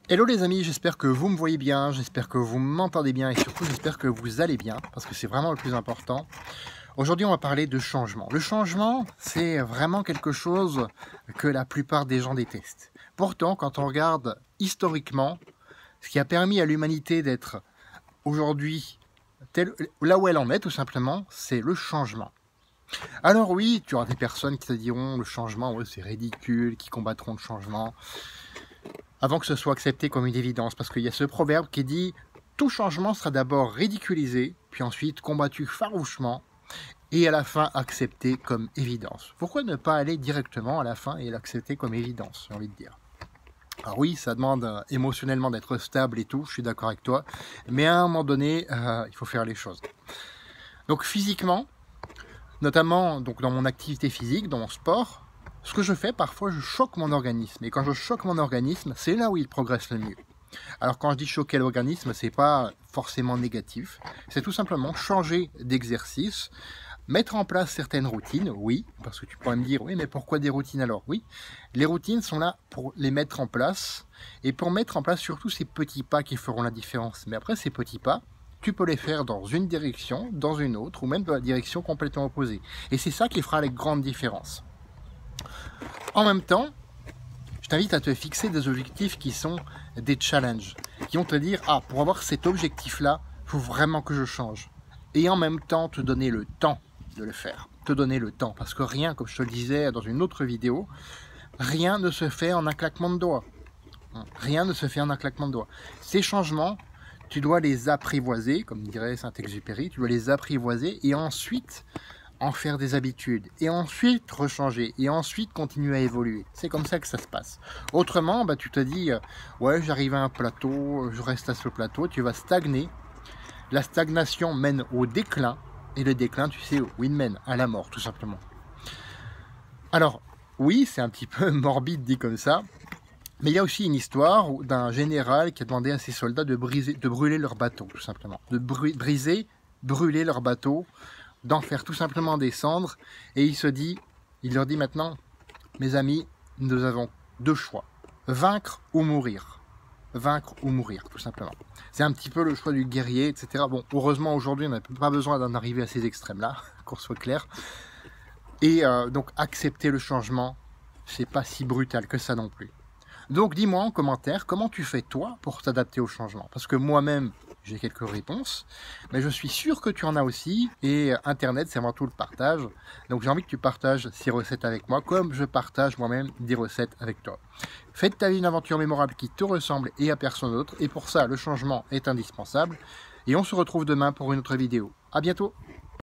Hello les amis, j'espère que vous me voyez bien, j'espère que vous m'entendez bien et surtout j'espère que vous allez bien parce que c'est vraiment le plus important. Aujourd'hui on va parler de changement. Le changement c'est vraiment quelque chose que la plupart des gens détestent. Pourtant quand on regarde historiquement, ce qui a permis à l'humanité d'être aujourd'hui là où elle en est tout simplement, c'est le changement. Alors oui, tu auras des personnes qui te diront le changement, ouais, c'est ridicule, qui combattront le changement, avant que ce soit accepté comme une évidence, parce qu'il y a ce proverbe qui dit « Tout changement sera d'abord ridiculisé, puis ensuite combattu farouchement, et à la fin accepté comme évidence. » Pourquoi ne pas aller directement à la fin et l'accepter comme évidence, j'ai envie de dire. Alors oui, ça demande émotionnellement d'être stable et tout, je suis d'accord avec toi, mais à un moment donné, il faut faire les choses. Donc physiquement, notamment donc dans mon activité physique, dans mon sport, ce que je fais, parfois, je choque mon organisme. Et quand je choque mon organisme, c'est là où il progresse le mieux. Alors quand je dis choquer l'organisme, c'est pas forcément négatif. C'est tout simplement changer d'exercice, mettre en place certaines routines, oui, parce que tu pourrais me dire, oui, mais pourquoi des routines alors? Oui, les routines sont là pour les mettre en place, et pour mettre en place surtout ces petits pas qui feront la différence. Mais après, ces petits pas, tu peux les faire dans une direction, dans une autre, ou même dans la direction complètement opposée. Et c'est ça qui fera les grandes différences. En même temps, je t'invite à te fixer des objectifs qui sont des challenges, qui vont te dire « Ah, pour avoir cet objectif-là, il faut vraiment que je change. » Et en même temps, te donner le temps de le faire. Te donner le temps, parce que rien, comme je te le disais dans une autre vidéo, rien ne se fait en un claquement de doigts. Rien ne se fait en un claquement de doigts. Ces changements, tu dois les apprivoiser, comme dirait Saint-Exupéry, tu dois les apprivoiser et ensuite en faire des habitudes, et ensuite rechanger, et ensuite continuer à évoluer. C'est comme ça que ça se passe. Autrement, bah, tu te dis, ouais, j'arrive à un plateau, je reste à ce plateau, tu vas stagner. La stagnation mène au déclin, et le déclin, tu sais, où il mène à la mort, tout simplement. Alors, oui, c'est un petit peu morbide dit comme ça, mais il y a aussi une histoire d'un général qui a demandé à ses soldats de brûler leur bateau, tout simplement. De brûler leur bateau, d'en faire tout simplement des cendres, et il leur dit maintenant, mes amis, nous avons deux choix, vaincre ou mourir. Vaincre ou mourir, tout simplement. C'est un petit peu le choix du guerrier, etc. Bon, heureusement, aujourd'hui, on n'a pas besoin d'en arriver à ces extrêmes-là, qu'on soit clair. Et donc, accepter le changement, c'est pas si brutal que ça non plus. Donc, dis-moi en commentaire, comment tu fais, toi, pour t'adapter au changement? Parce que moi-même, j'ai quelques réponses, mais je suis sûr que tu en as aussi, et Internet, c'est avant tout le partage. Donc, j'ai envie que tu partages ces recettes avec moi, comme je partage moi-même des recettes avec toi. Fais de ta vie une aventure mémorable qui te ressemble et à personne d'autre, et pour ça, le changement est indispensable. Et on se retrouve demain pour une autre vidéo. À bientôt!